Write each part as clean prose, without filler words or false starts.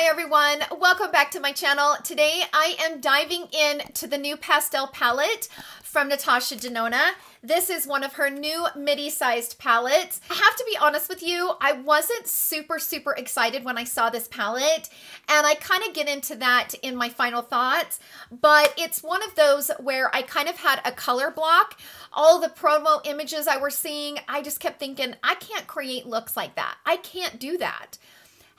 everyone, welcome back to my channel. Today I am diving into the new Pastel Palette from Natasha Denona. This is one of her new midi-sized palettes. I have to be honest with you, I wasn't super excited when I saw this palette, and I kind of get into that in my final thoughts, but it's one of those where I kind of had a color block. All the promo images I were seeing, I just kept thinking, I can't create looks like that. I can't do that.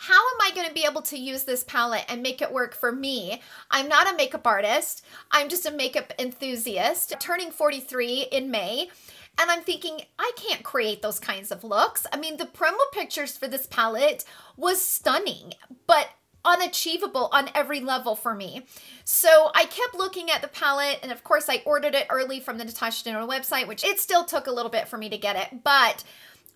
How am I going to be able to use this palette and make it work for me? I'm not a makeup artist. I'm just a makeup enthusiast, turning 43 in May. And I'm thinking, I can't create those kinds of looks. I mean, the promo pictures for this palette was stunning, but unachievable on every level for me. So I kept looking at the palette, and of course I ordered it early from the Natasha Denona website, which it still took a little bit for me to get it, but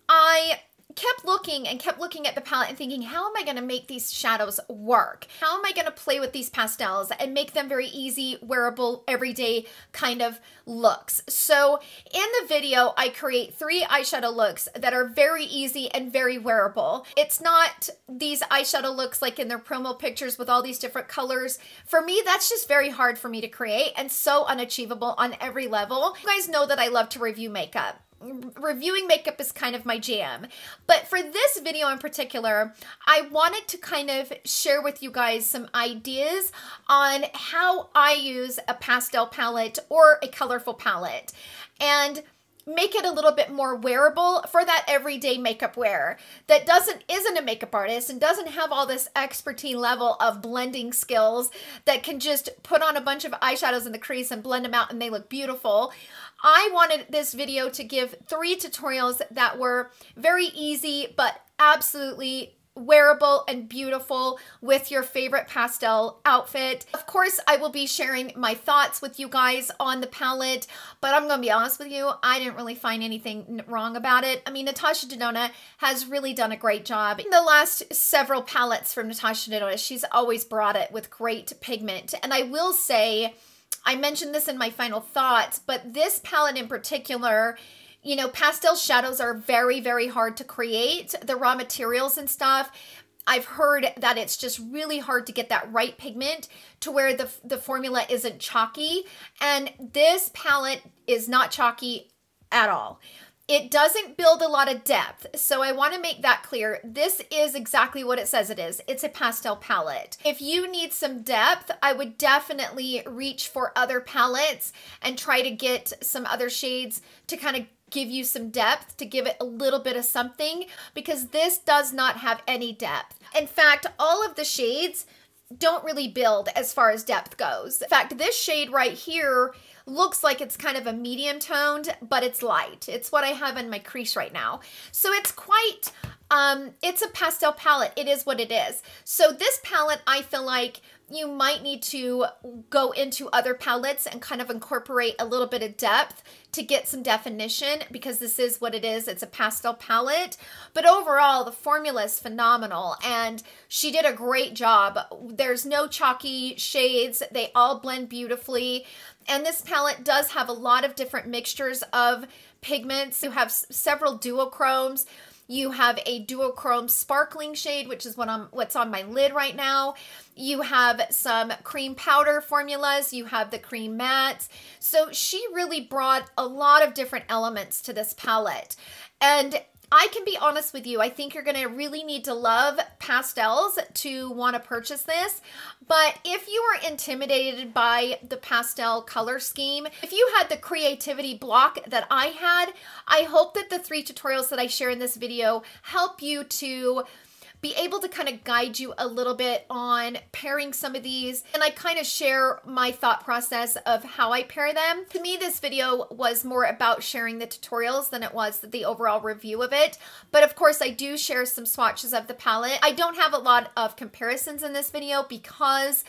I kept looking at the palette and thinking, how am I going to make these shadows work? How am I going to play with these pastels and make them very easy, wearable, everyday kind of looks? So in the video, I create 3 eyeshadow looks that are very easy and very wearable. It's not these eyeshadow looks like in their promo pictures with all these different colors. For me, that's just very hard for me to create and so unachievable on every level. You guys know that I love to review makeup. Reviewing makeup is kind of my jam. But for this video in particular, I wanted to kind of share with you guys some ideas on how I use a pastel palette or a colorful palette and make it a little bit more wearable for that everyday makeup wear that isn't a makeup artist and doesn't have all this expertise level of blending skills that can just put on a bunch of eyeshadows in the crease and blend them out and they look beautiful. I wanted this video to give 3 tutorials that were very easy but absolutely wearable and beautiful with your favorite pastel outfit. Of course, I will be sharing my thoughts with you guys on the palette, but I'm going to be honest with you, I didn't really find anything wrong about it. I mean, Natasha Denona has really done a great job. In the last several palettes from Natasha Denona, she's always brought it with great pigment. And I will say, I mentioned this in my final thoughts, but this palette in particular, you know, pastel shadows are very hard to create. The raw materials and stuff, I've heard that it's just really hard to get that right pigment to where the formula isn't chalky. And this palette is not chalky at all. It doesn't build a lot of depth, so I want to make that clear. This is exactly what it says it is. It's a pastel palette. If you need some depth, I would definitely reach for other palettes and try to get some other shades to kind of give you some depth, to give it a little bit of something, because this does not have any depth. In fact, all of the shades don't really build as far as depth goes. In fact, this shade right here looks like it's kind of a medium toned, but it's light. It's what I have in my crease right now. So it's quite, it's a pastel palette. It is what it is. So this palette, I feel like you might need to go into other palettes and kind of incorporate a little bit of depth to get some definition, because this is what it is. It's a pastel palette, but overall the formula is phenomenal and she did a great job. There's no chalky shades. They all blend beautifully. And this palette does have a lot of different mixtures of pigments. You have several duochromes. You have a duochrome sparkling shade, which is what's on my lid right now. You have some cream powder formulas. You have the cream mattes. So she really brought a lot of different elements to this palette. And I can be honest with you, I think you're going to really need to love pastels to want to purchase this. But if you are intimidated by the pastel color scheme, if you had the creativity block that I had, I hope that the 3 tutorials that I share in this video help you to be able to kind of guide you a little bit on pairing some of these. And I kind of share my thought process of how I pair them. To me, this video was more about sharing the tutorials than it was the overall review of it. But of course, I do share some swatches of the palette. I don't have a lot of comparisons in this video because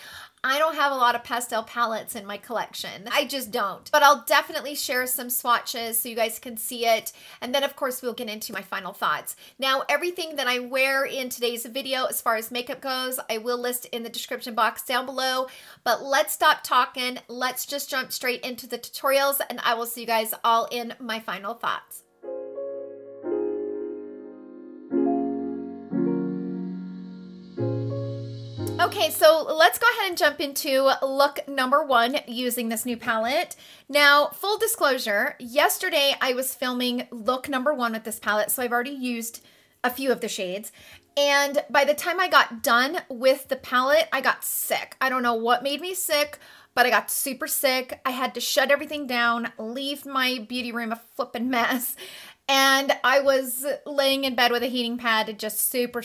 I don't have a lot of pastel palettes in my collection. I just don't. But I'll definitely share some swatches so you guys can see it. And then of course we'll get into my final thoughts. Now, everything that I wear in today's video as far as makeup goes, I will list in the description box down below. But let's stop talking. Let's just jump straight into the tutorials and I will see you guys all in my final thoughts. Okay, so let's go ahead and jump into look number 1 using this new palette. Now, full disclosure, yesterday I was filming look number 1 with this palette, so I've already used a few of the shades. And by the time I got done with the palette, I got sick. I don't know what made me sick, but I got super sick. I had to shut everything down, leave my beauty room a flippin' mess. And I was laying in bed with a heating pad, just super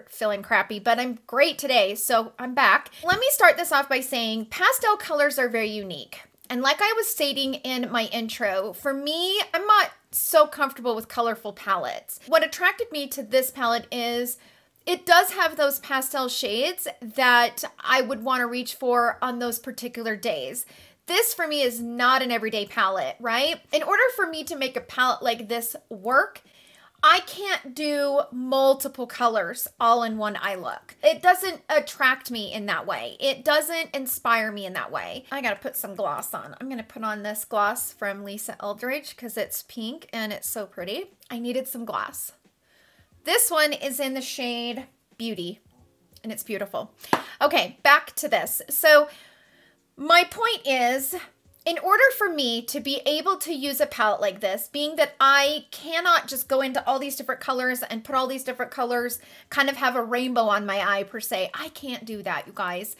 feeling crappy, but I'm great today, so I'm back. Let me start this off by saying pastel colors are very unique. And like I was stating in my intro, for me, I'm not so comfortable with colorful palettes. What attracted me to this palette is it does have those pastel shades that I would want to reach for on those particular days. This for me is not an everyday palette, right? In order for me to make a palette like this work, I can't do multiple colors all in one eye look. It doesn't attract me in that way. It doesn't inspire me in that way. I gotta put some gloss on. I'm gonna put on this gloss from Lisa Eldridge because it's pink and it's so pretty. I needed some gloss. This one is in the shade Beauty and it's beautiful. Okay, back to this. So my point is, in order for me to be able to use a palette like this, being that I cannot just go into all these different colors and put all these different colors, kind of have a rainbow on my eye per se, I can't do that, you guys.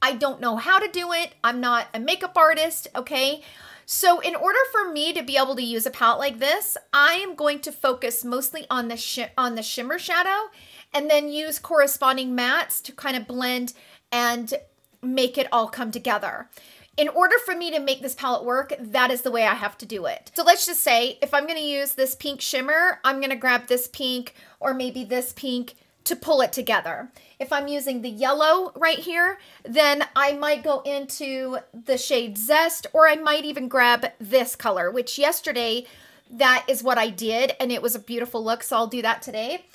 I don't know how to do it. I'm not a makeup artist, okay? So in order for me to be able to use a palette like this, I am going to focus mostly on the shimmer shadow and then use corresponding mattes to kind of blend and make it all come together. In order for me to make this palette work, that is the way I have to do it. So let's just say if I'm going to use this pink shimmer, I'm going to grab this pink or maybe this pink to pull it together. If I'm using the yellow right here, then I might go into the shade Zest, or I might even grab this color, which yesterday, that is what I did, and it was a beautiful look, so I'll do that today.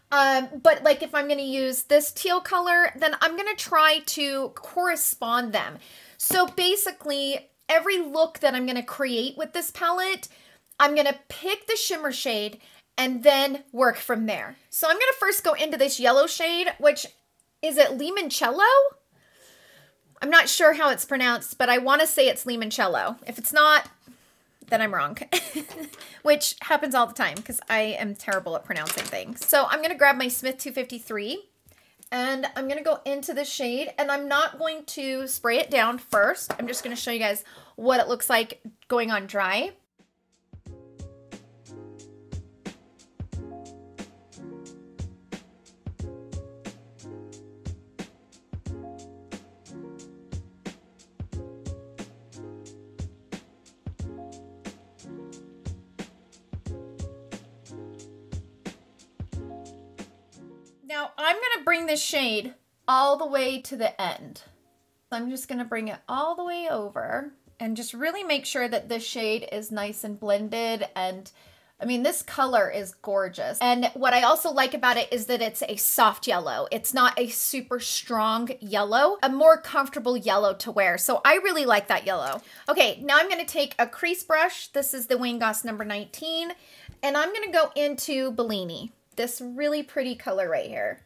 But like if I'm going to use this teal color, then I'm going to try to correspond them. So basically, every look that I'm going to create with this palette, I'm going to pick the shimmer shade and then work from there. So I'm going to first go into this yellow shade, which is it limoncello? I'm not sure how it's pronounced, but I want to say it's limoncello. If it's not, then I'm wrong, which happens all the time because I am terrible at pronouncing things. So I'm going to grab my Smith 253 and I'm going to go into the shade, and I'm not going to spray it down first. I'm just going to show you guys what it looks like going on dry. Now I'm going to bring this shade all the way to the end. I'm just going to bring it all the way over and just really make sure that this shade is nice and blended. And I mean, this color is gorgeous. And what I also like about it is that it's a soft yellow. It's not a super strong yellow, a more comfortable yellow to wear. So I really like that yellow. Okay, now I'm going to take a crease brush. This is the Wayne Goss number 19. And I'm going to go into Bellini. This really pretty color right here.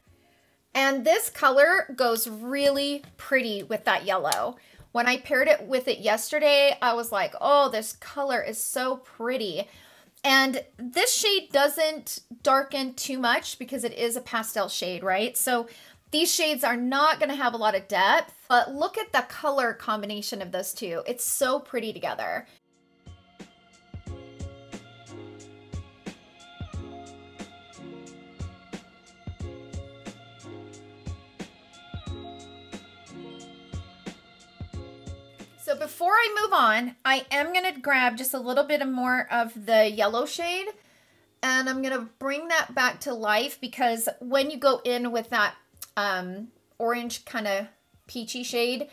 And this color goes really pretty with that yellow. When I paired it with it yesterday, I was like, oh, this color is so pretty. And this shade doesn't darken too much because it is a pastel shade, right? So these shades are not going to have a lot of depth, but look at the color combination of those two. It's so pretty together. So before I move on, I am going to grab just a little bit more of the yellow shade, and I'm going to bring that back to life because when you go in with that orange kind of peachy shade,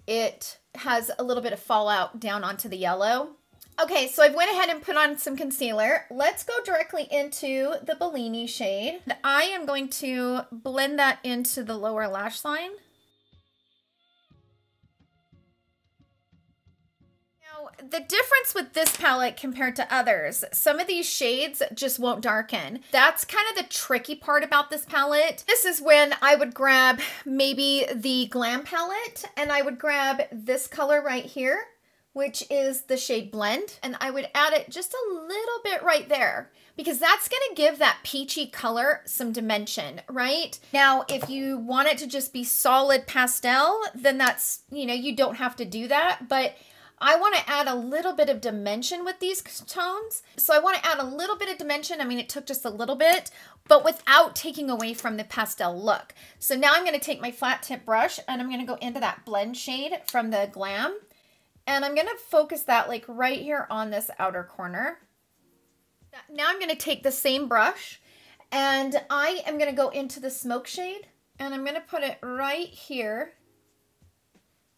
it has a little bit of fallout down onto the yellow. Okay, so I went ahead and put on some concealer. Let's go directly into the Bellini shade. I am going to blend that into the lower lash line. the difference with this palette compared to others, some of these shades just won't darken. That's kind of the tricky part about this palette. This is when I would grab maybe the Glam palette and I would grab this color right here, which is the shade Blend, and I would add it just a little bit right there because that's gonna give that peachy color some dimension, right? Now, if you want it to just be solid pastel, then that's, you know, you don't have to do that, but I want to add a little bit of dimension with these tones. So I want to add a little bit of dimension. I mean, it took just a little bit, but without taking away from the pastel look. So now I'm going to take my flat tip brush and I'm going to go into that Blend shade from the Glam. And I'm going to focus that like right here on this outer corner. Now I'm going to take the same brush and I am going to go into the Smoke shade and I'm going to put it right here.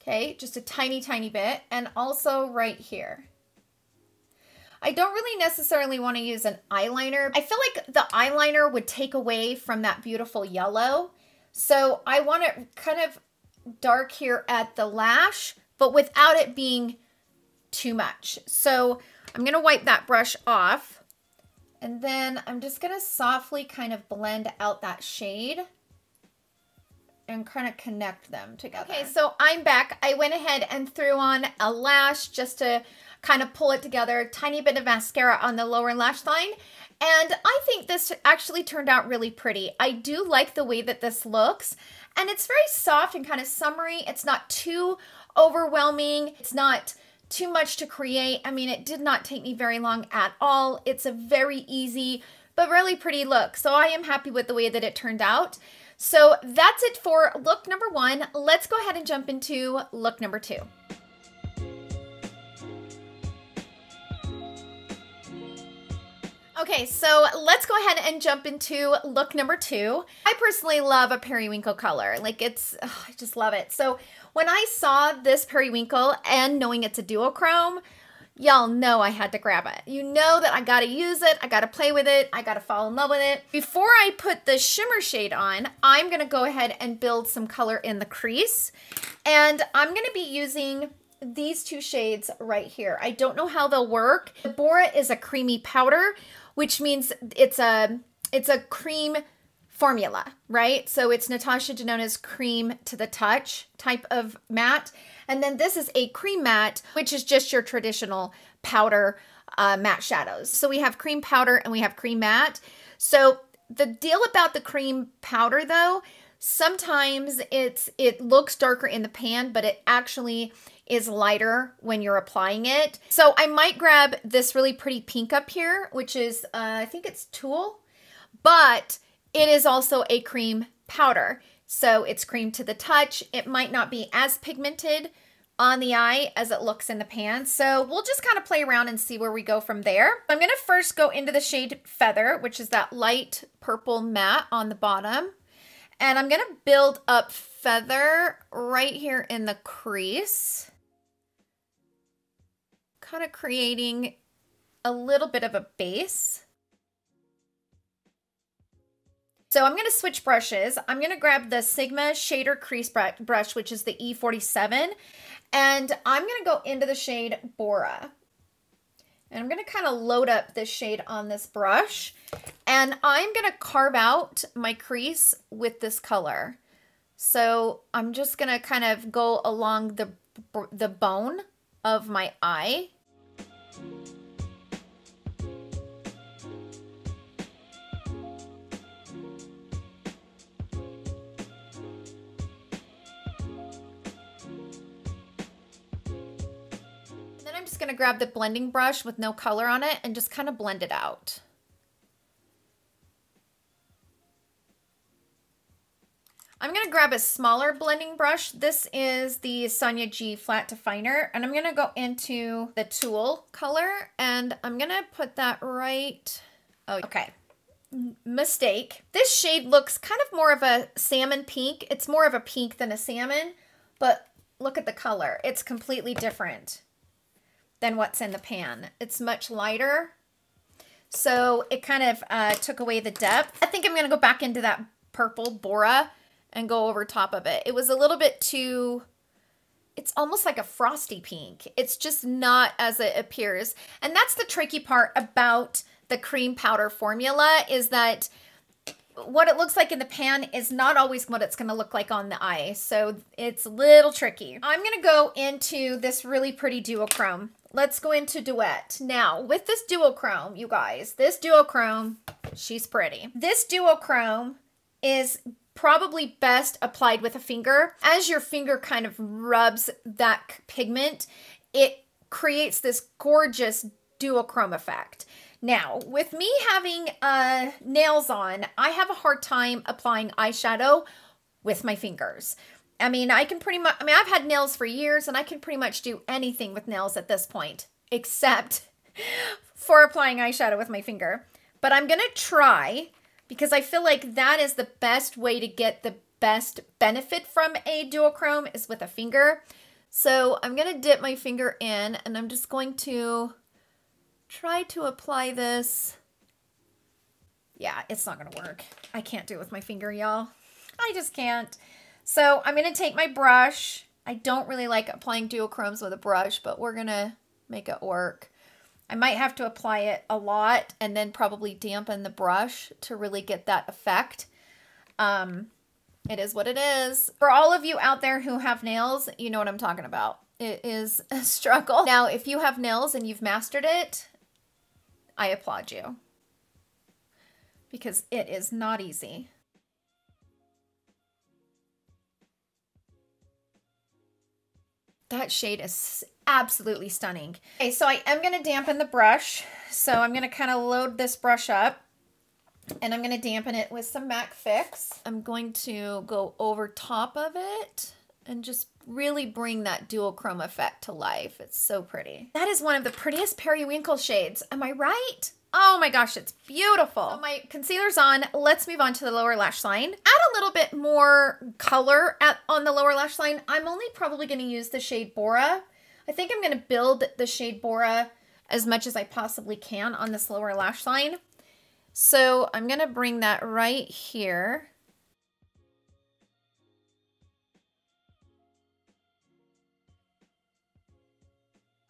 Okay, just a tiny, tiny bit, and also right here. I don't really necessarily want to use an eyeliner. I feel like the eyeliner would take away from that beautiful yellow. So I want it kind of dark here at the lash, but without it being too much. So I'm going to wipe that brush off, and then I'm just going to softly kind of blend out that shade and kind of connect them together. Okay, so I'm back. I went ahead and threw on a lash just to kind of pull it together, tiny bit of mascara on the lower lash line. And I think this actually turned out really pretty. I do like the way that this looks, and it's very soft and kind of summery. It's not too overwhelming. It's not too much to create. I mean, it did not take me very long at all. It's a very easy but really pretty look. So I am happy with the way that it turned out. So that's it for look number one. Let's go ahead and jump into look number two. Okay, so let's go ahead and jump into look number two. I personally love a periwinkle color. Like I just love it. So when I saw this periwinkle and knowing it's a duochrome, y'all know I had to grab it. You know that I gotta use it, I gotta play with it, I gotta fall in love with it. Before I put the shimmer shade on, I'm gonna go ahead and build some color in the crease. And I'm gonna be using these two shades right here. I don't know how they'll work. The Bora is a creamy powder, which means it's a cream formula, right? So it's Natasha Denona's Cream to the Touch type of matte. And then this is a cream matte, which is just your traditional powder matte shadows. So we have cream powder and we have cream matte. So the deal about the cream powder though, sometimes it looks darker in the pan, but it actually is lighter when you're applying it. So I might grab this really pretty pink up here, which is, I think it's Tulle, but it is also a cream powder. So it's cream to the touch. It might not be as pigmented on the eye as it looks in the pan. So we'll just kind of play around and see where we go from there. I'm going to first go into the shade Feather, which is that light purple matte on the bottom. And I'm going to build up Feather right here in the crease, kind of creating a little bit of a base. So I'm going to switch brushes. I'm going to grab the Sigma Shader Crease brush, which is the E47, and I'm going to go into the shade Bora. And I'm going to kind of load up this shade on this brush, and I'm going to carve out my crease with this color. So I'm just going to kind of go along the bone of my eye. I'm just going to grab the blending brush with no color on it and just kind of blend it out. I'm going to grab a smaller blending brush. This is the Sonia G Flat Definer, and I'm going to go into the Tulle color, and I'm going to put that right... Oh, okay. Mistake. This shade looks kind of more of a salmon pink. It's more of a pink than a salmon, but look at the color. It's completely different than what's in the pan. It's much lighter, so it kind of took away the depth. I think I'm going to go back into that purple Bora and go over top of it. It was a little bit too it's almost like a frosty pink. It's just not as it appears. And that's the tricky part about the cream powder formula, is that what it looks like in the pan is not always what it's going to look like on the eye. So it's a little tricky. I'm going to go into this really pretty duochrome. Let's go into Duet. Now, with this duochrome, you guys, this duochrome, she's pretty. This duochrome is probably best applied with a finger. As your finger kind of rubs that pigment, it creates this gorgeous duochrome effect. Now, with me having nails on, I have a hard time applying eyeshadow with my fingers. I mean, I've had nails for years, and I can pretty much do anything with nails at this point, except for applying eyeshadow with my finger. But I'm going to try, because I feel like that is the best way to get the best benefit from a duochrome, is with a finger. So I'm going to dip my finger in, and I'm just going to try to apply this. Yeah, it's not going to work. I can't do it with my finger, y'all. I just can't. So I'm going to take my brush. I don't really like applying duochromes with a brush, but we're going to make it work. I might have to apply it a lot and then probably dampen the brush to really get that effect. It is what it is. For all of you out there who have nails, you know what I'm talking about. It is a struggle. Now, if you have nails and you've mastered it, I applaud you, because it is not easy. That shade is absolutely stunning. Okay, so I am going to dampen the brush. So I'm going to kind of load this brush up, and I'm going to dampen it with some MAC Fix. I'm going to go over top of it and just really bring that duochrome effect to life. It's so pretty. That is one of the prettiest periwinkle shades. Am I right? Oh my gosh, it's beautiful. So my concealer's on. Let's move on to the lower lash line. Add a little bit more color on the lower lash line. I'm only probably going to use the shade Bora. I think I'm going to build the shade Bora as much as I possibly can on this lower lash line. So I'm going to bring that right here.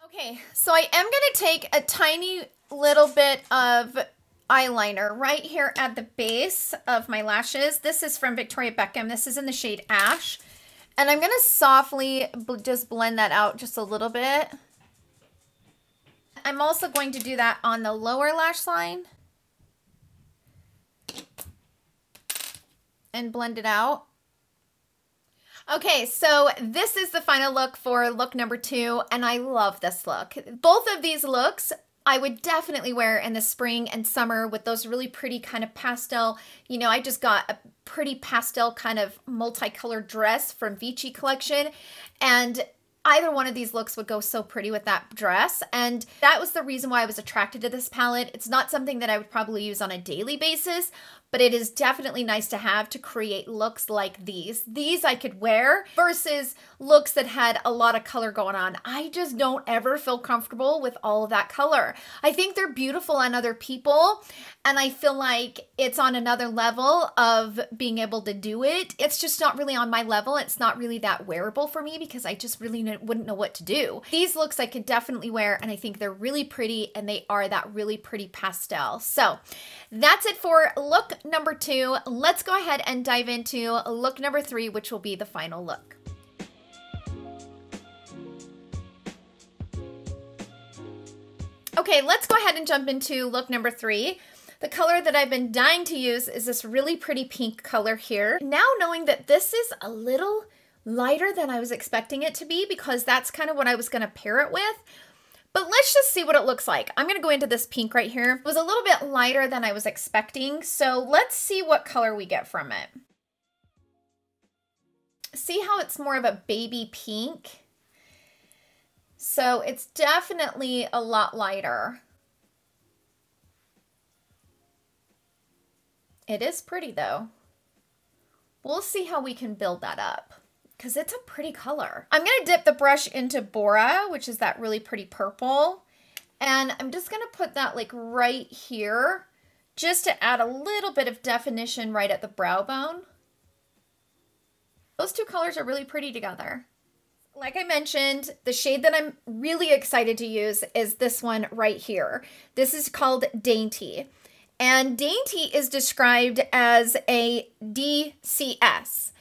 Okay, so I am going to take a tiny little bit of eyeliner right here at the base of my lashes. This is from Victoria Beckham. This is in the shade Ash. And I'm going to softly just blend that out just a little bit. I'm also going to do that on the lower lash line and blend it out. Okay, so this is the final look for look number 2, and I love this look. Both of these looks I would definitely wear in the spring and summer with those really pretty kind of pastel. You know, I just got a pretty pastel kind of multicolored dress from Vici collection, and either one of these looks would go so pretty with that dress. And that was the reason why I was attracted to this palette. It's not something that I would probably use on a daily basis, but it is definitely nice to have to create looks like these. These I could wear versus looks that had a lot of color going on. I just don't ever feel comfortable with all of that color. I think they're beautiful on other people, and I feel like it's on another level of being able to do it. It's just not really on my level. It's not really that wearable for me because I just really wouldn't know what to do. These looks I could definitely wear, and I think they're really pretty, and they are that really pretty pastel. So that's it for look number 2. Let's go ahead and dive into look number 3, which will be the final look. Okay, let's go ahead and jump into look number 3. The color that I've been dying to use is this really pretty pink color here. Now knowing that this is a little lighter than I was expecting it to be, because that's kind of what I was going to pair it with. But let's just see what it looks like. I'm going to go into this pink right here. It was a little bit lighter than I was expecting, so let's see what color we get from it. See how it's more of a baby pink? So it's definitely a lot lighter. It is pretty though. We'll see how we can build that up, because it's a pretty color. I'm going to dip the brush into Bora, which is that really pretty purple. And I'm just going to put that like right here, just to add a little bit of definition right at the brow bone. Those two colors are really pretty together. Like I mentioned, the shade that I'm really excited to use is this one right here. This is called Dainty. And Dainty is described as a DCS.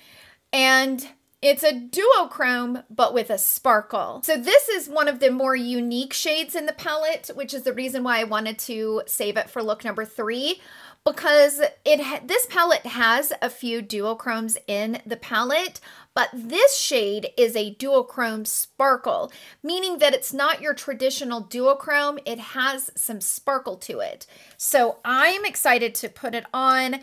And it's a duochrome, but with a sparkle. So this is one of the more unique shades in the palette, which is the reason why I wanted to save it for look number 3. Because this palette has a few duochromes in the palette, but this shade is a duochrome sparkle, meaning that it's not your traditional duochrome. It has some sparkle to it. So I'm excited to put it on,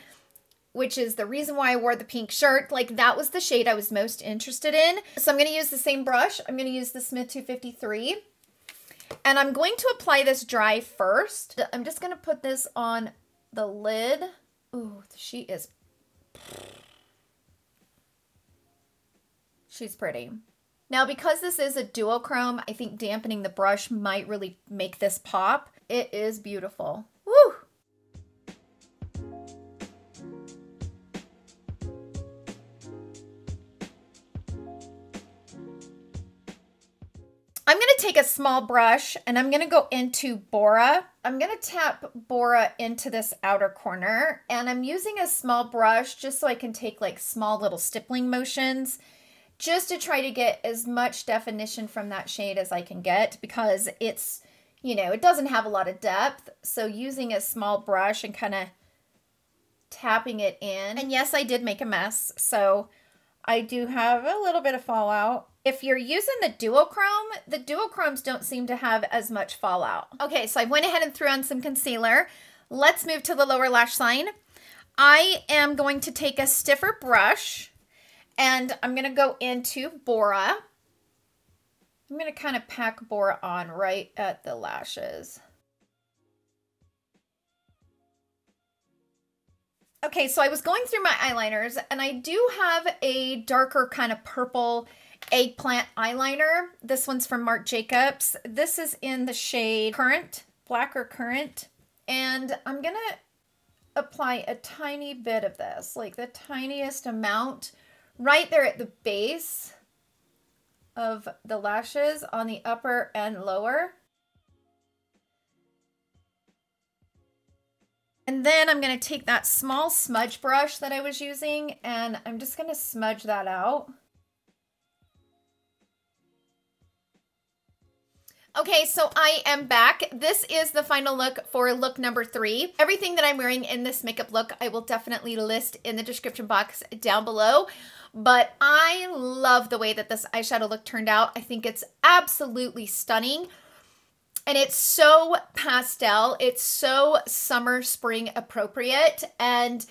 which is the reason why I wore the pink shirt. Like, that was the shade I was most interested in. So I'm going to use the same brush. I'm going to use the Smith 253. And I'm going to apply this dry first. I'm just going to put this on the lid. Ooh, she's pretty. Now, because this is a duochrome, I think dampening the brush might really make this pop. It is beautiful. Woo! I'm going to take a small brush and I'm going to go into Bora. I'm going to tap Bora into this outer corner, and I'm using a small brush just so I can take like small little stippling motions just to try to get as much definition from that shade as I can get, because it's, you know, it doesn't have a lot of depth. So using a small brush and kind of tapping it in. And yes, I did make a mess, so I do have a little bit of fallout. If you're using the duochromes don't seem to have as much fallout. Okay, so I went ahead and threw on some concealer. Let's move to the lower lash line. I am going to take a stiffer brush and I'm going to go into Bora. I'm going to kind of pack Bora on right at the lashes. Okay, so I was going through my eyeliners and I do have a darker kind of purple eggplant eyeliner. This one's from Marc Jacobs. This is in the shade Currant, Black or Currant. And I'm going to apply a tiny bit of this, like the tiniest amount, right there at the base of the lashes on the upper and lower. And then I'm going to take that small smudge brush that I was using and I'm just going to smudge that out. Okay, so I am back. This is the final look for look number 3. Everything that I'm wearing in this makeup look, I will definitely list in the description box down below. But I love the way that this eyeshadow look turned out. I think it's absolutely stunning. And it's so pastel. It's so summer, spring appropriate. And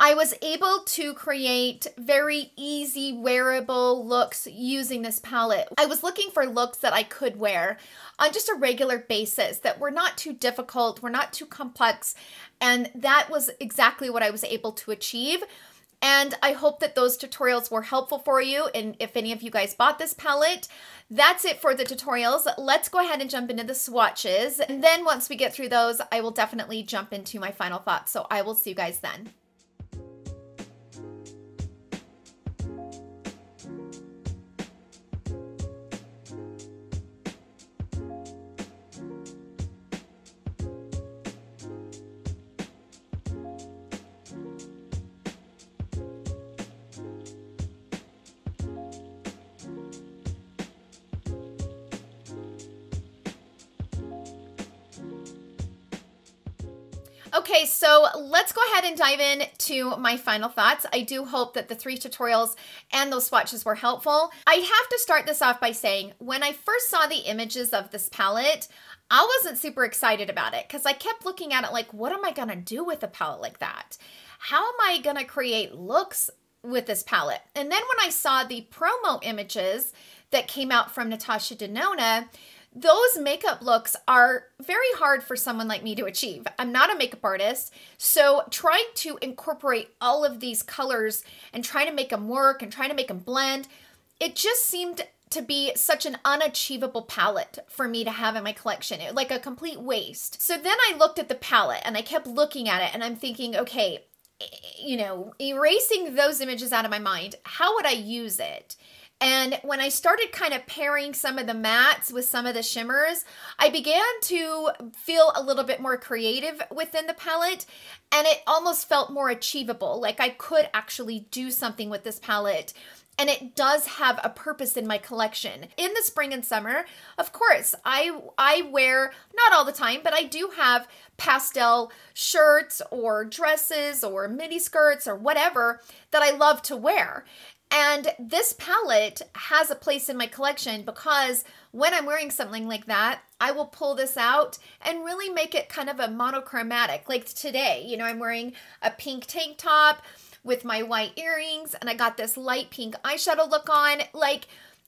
I was able to create very easy wearable looks using this palette. I was looking for looks that I could wear on just a regular basis that were not too difficult, were not too complex, and that was exactly what I was able to achieve. And I hope that those tutorials were helpful for you, and if any of you guys bought this palette. That's it for the tutorials. Let's go ahead and jump into the swatches, and then once we get through those, I will definitely jump into my final thoughts, so I will see you guys then. Okay, so let's go ahead and dive in to my final thoughts. I do hope that the 3 tutorials and those swatches were helpful. I have to start this off by saying, when I first saw the images of this palette, I wasn't super excited about it because I kept looking at it like, what am I gonna do with a palette like that? How am I gonna create looks with this palette? And then when I saw the promo images that came out from Natasha Denona, those makeup looks are very hard for someone like me to achieve. I'm not a makeup artist, so trying to incorporate all of these colors and trying to make them work and trying to make them blend, it just seemed to be such an unachievable palette for me to have in my collection, like a complete waste. So then I looked at the palette and I kept looking at it and I'm thinking, okay, you know, erasing those images out of my mind, how would I use it? And when I started kind of pairing some of the mattes with some of the shimmers, I began to feel a little bit more creative within the palette, and it almost felt more achievable. Like I could actually do something with this palette. And it does have a purpose in my collection. In the spring and summer, of course, I wear, not all the time, but I do have pastel shirts or dresses or mini skirts or whatever that I love to wear. And this palette has a place in my collection because when I'm wearing something like that, I will pull this out and really make it kind of a monochromatic. Like today, you know, I'm wearing a pink tank top with my white earrings, and I got this light pink eyeshadow look on. Like,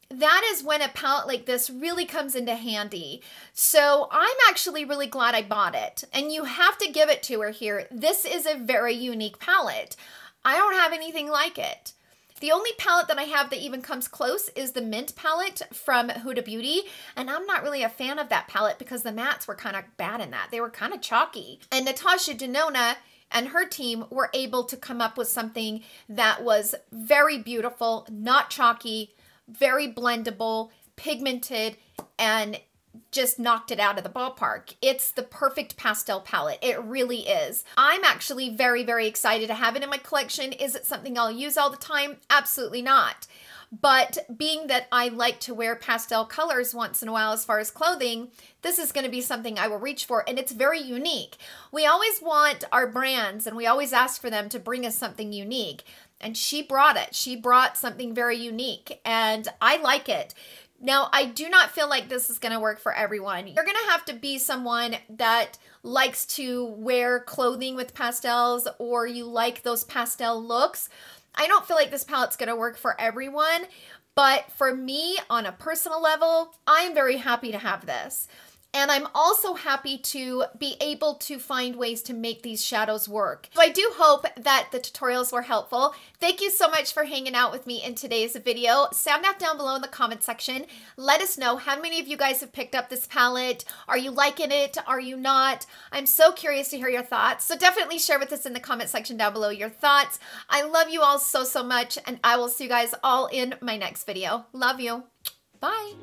that is when a palette like this really comes into handy. So I'm actually really glad I bought it. And you have to give it to her here. This is a very unique palette. I don't have anything like it. The only palette that I have that even comes close is the Mint palette from Huda Beauty, and I'm not really a fan of that palette because the mattes were kind of bad in that. They were kind of chalky. And Natasha Denona and her team were able to come up with something that was very beautiful, not chalky, very blendable, pigmented, and just knocked it out of the ballpark. It's the perfect pastel palette. It really is. I'm actually very, very excited to have it in my collection. Is it something I'll use all the time? Absolutely not. But being that I like to wear pastel colors once in a while as far as clothing, this is going to be something I will reach for, and it's very unique. We always want our brands, and we always ask for them to bring us something unique, and she brought it. She brought something very unique, and I like it. Now, I do not feel like this is going to work for everyone. You're going to have to be someone that likes to wear clothing with pastels, or you like those pastel looks. I don't feel like this palette's going to work for everyone, but for me, on a personal level, I'm very happy to have this. And I'm also happy to be able to find ways to make these shadows work. So I do hope that the tutorials were helpful. Thank you so much for hanging out with me in today's video. Sound off down below in the comment section. Let us know how many of you guys have picked up this palette. Are you liking it? Are you not? I'm so curious to hear your thoughts. So definitely share with us in the comment section down below your thoughts. I love you all so, so much, and I will see you guys all in my next video. Love you. Bye.